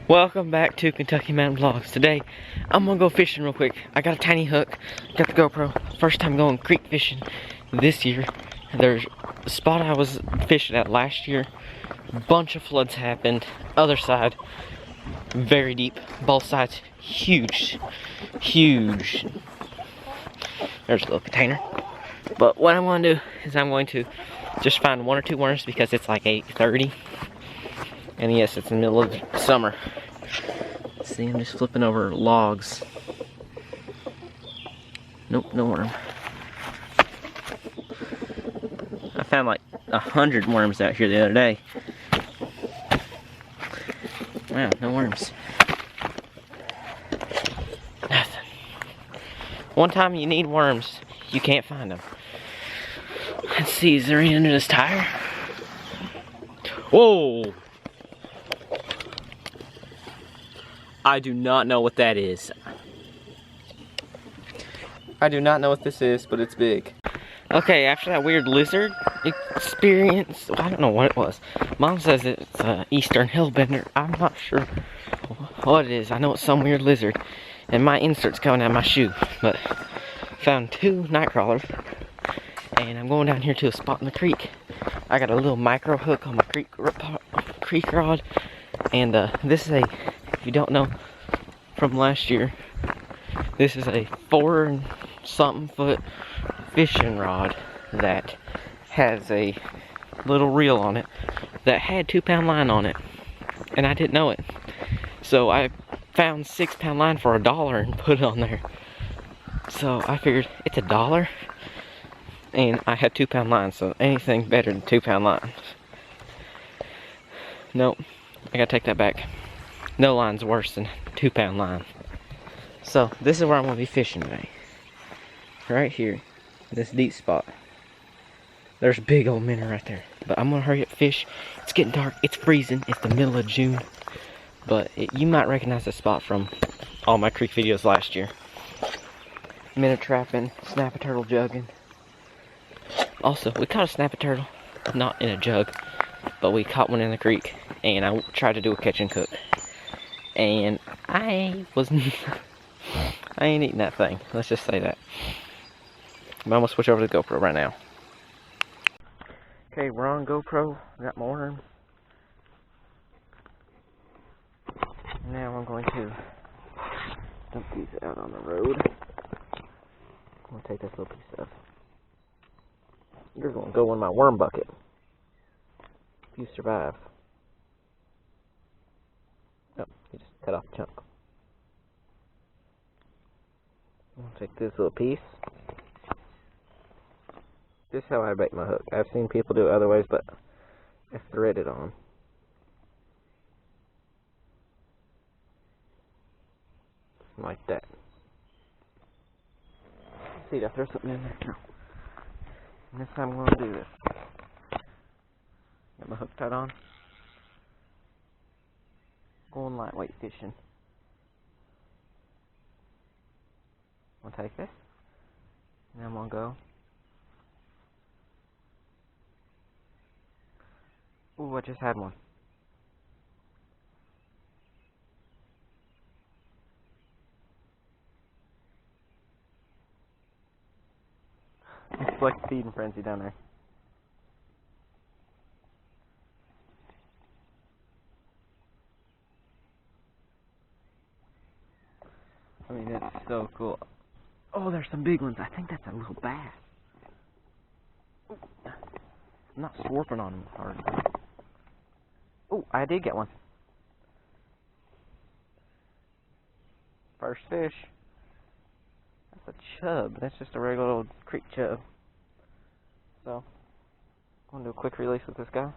Welcome back to Kentucky Mountain Vlogs. Today, I'm gonna go fishing real quick. I got a tiny hook, got the GoPro. First time going creek fishing this year. There's a spot I was fishing at last year. Bunch of floods happened. Other side, very deep. Both sides, huge, huge. There's a little container. But what I'm gonna do is I'm going to just find one or two worms because it's like 8:30. And yes, it's in the middle of summer. See, I'm just flipping over logs. Nope, no worm. I found like 100 worms out here the other day. Wow, no worms. Nothing. One time you need worms, you can't find them. Let's see, is there any under this tire? Whoa! I do not know what that is. I do not know what this is, but it's big. Okay, after that weird lizard experience, I don't know what it was. Mom says it's an eastern hellbender. I'm not sure what it is. I know it's some weird lizard. And my insert's coming out of my shoe. But found 2 night crawlers. And I'm going down here to a spot in the creek. I got a little micro hook on my creek rod. And this is a, if you don't know from last year, this is a 4-something foot fishing rod that has a little reel on it that had 2-pound line on it, and I didn't know it. So I found 6-pound line for $1 and put it on there. So I figured it's $1, and I had 2-pound line, so anything better than 2-pound line. Nope, I gotta take that back. No line's worse than 2-pound line. So this is where I'm gonna be fishing today. Right here, this deep spot. There's a big old minnow right there. But I'm gonna hurry up fish. It's getting dark, it's freezing, it's the middle of June. But you might recognize this spot from all my creek videos last year. Minnow trapping, snapper turtle jugging. Also, we caught a snapper turtle, not in a jug, but we caught one in the creek. And I tried to do a catch and cook. And I ain't eating that thing. Let's just say that. But I'm gonna switch over to the GoPro right now. Okay, we're on GoPro. Got my worm. Now I'm going to dump these out on the road. I'm gonna take this little piece of. You're gonna go in my worm bucket. If you survive. Oh, you just cut off a chunk. I'll take this little piece. This is how I bait my hook. I've seen people do it other ways, but I thread it on. Like that. See, did I throw something in there? No. And this time I'm going to do this. Got my hook tied on. Going lightweight fishing. I'm going to take this. And I'm going to go. Ooh, I just had one. It's like a feeding frenzy down there. I mean, that's so cool. Oh, there's some big ones. I think that's a little bass. I'm not swarping on them hard. Oh, I did get one. First fish. That's a chub. That's just a regular old creek chub. So, I'm going to do a quick release with this guy.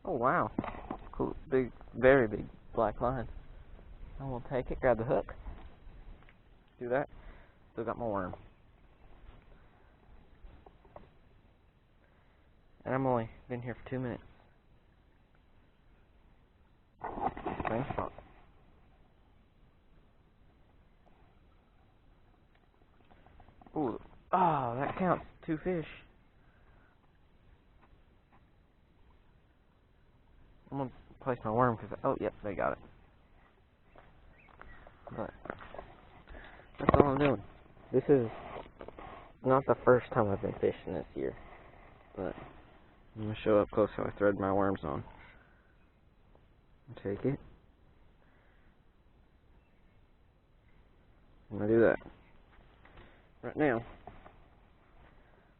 Oh, wow. Cool, big, very big black line. I'm going to take it, grab the hook. Do that. Still got my worm. And I'm only been here for 2 minutes. Same spot. Ooh, oh, that counts. 2 fish. I'm gonna place my worm because, oh, yep, they got it. But that's all I'm doing. This is not the first time I've been fishing this year, but I'm going to show up close how I thread my worms on. Take it. I'm going to do that. Right now,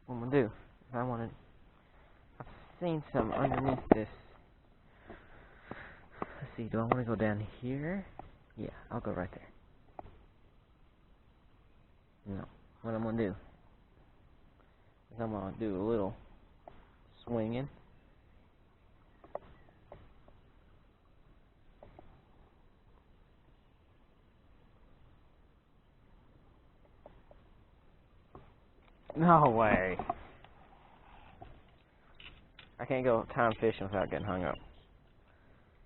what I'm going to do is I've seen some underneath this. Let's see, do I want to go down here? Yeah, I'll go right there. No, what I'm going to do is I'm going to do a little swinging. No way. I can't go time fishing without getting hung up.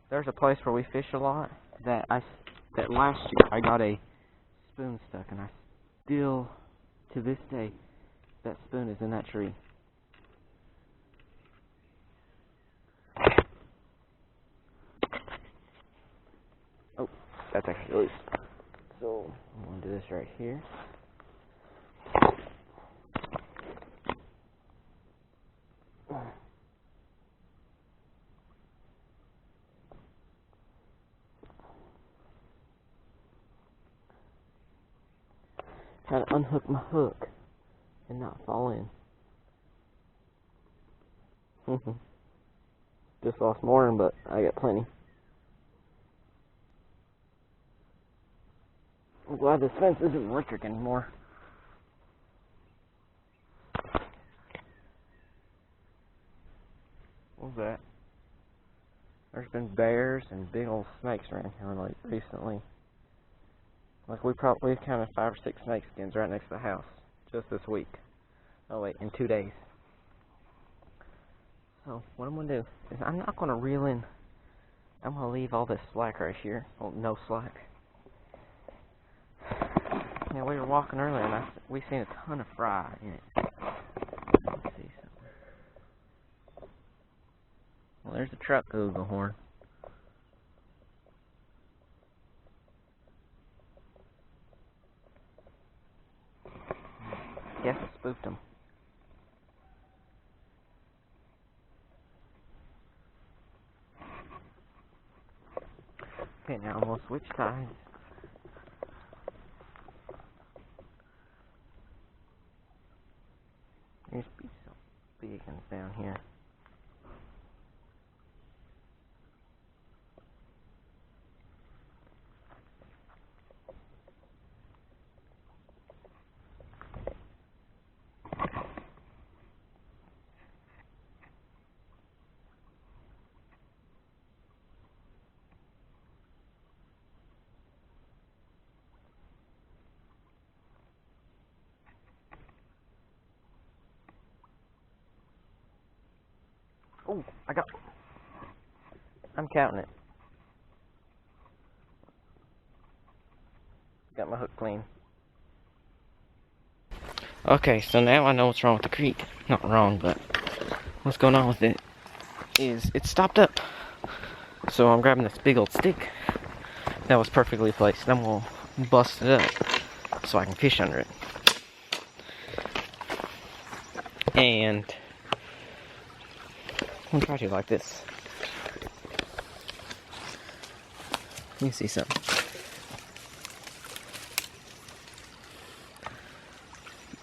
There's a place where we fish a lot that last year I got a spoon stuck, and I still, to this day, that spoon is in that tree. Oh, that's actually loose. So I'm going to do this right here. Try to unhook my hook and not fall in. Just lost more, but I got plenty. I'm glad this fence isn't electric anymore. What was that? There's been bears and big old snakes around here like recently. Like we've counted 5 or 6 snake skins right next to the house just this week. Oh wait, in 2 days. So what I'm gonna do is I'm not gonna reel in. I'm gonna leave all this slack right here. Oh, no slack. Yeah, we were walking earlier and we seen a ton of fry in it. Let's see something. Well, there's a truck oogle horn. Guess I spooked him. Okay, now I'm gonna switch sides. There's some big ones down here. Oh, I'm counting it. Got my hook clean. Okay, so now I know what's wrong with the creek. Not wrong, but what's going on with it is it stopped up. So I'm grabbing this big old stick that was perfectly placed. I'm gonna bust it up so I can fish under it. And I'm gonna try to like this. You see something.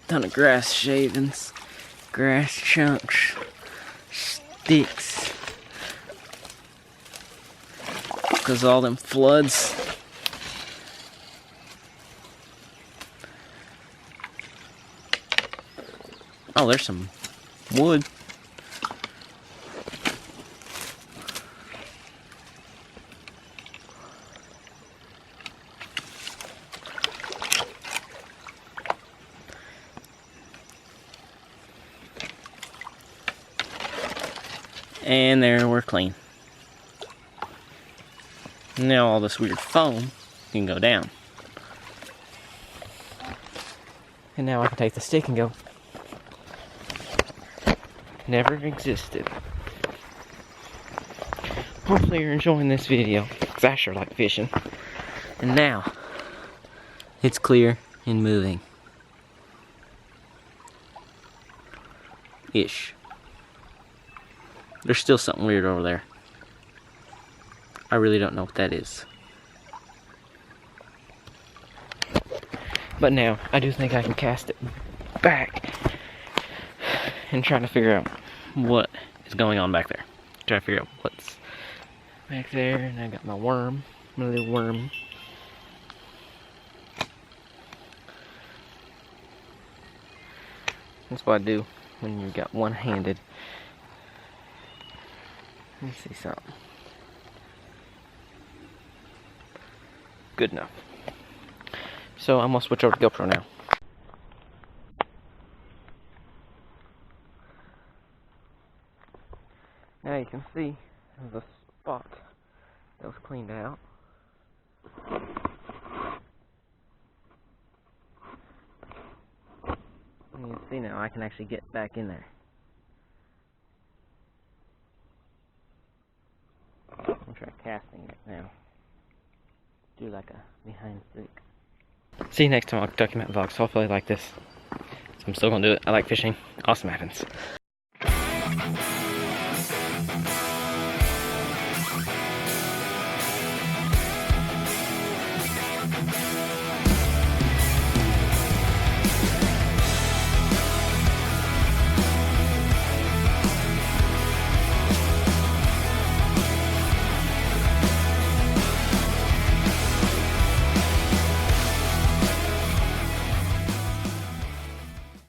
Ton of grass shavings, grass chunks, sticks. Because all them floods. Oh, there's some wood. And there, we're clean. Now all this weird foam can go down. And now I can take the stick and go. Never existed. hopefully you're enjoying this video, because I sure like fishing. And now, it's clear and moving. Ish. There's still something weird over there. I really don't know what that is. But now, I do think I can cast it back and try to figure out what is going on back there. Try to figure out what's back there. And I got my worm, my little worm. That's what I do when you got one-handed. Let me see something. Good enough. So I'm gonna switch over to GoPro now. Now you can see there's a spot that was cleaned out. And you can see now I can actually get back in there. I'm gonna try casting it now. Do like a behind stick. See you next time on Kentucky Mountain Vlogs. Hopefully you like this. So I'm still gonna do it. I like fishing. Awesome happens.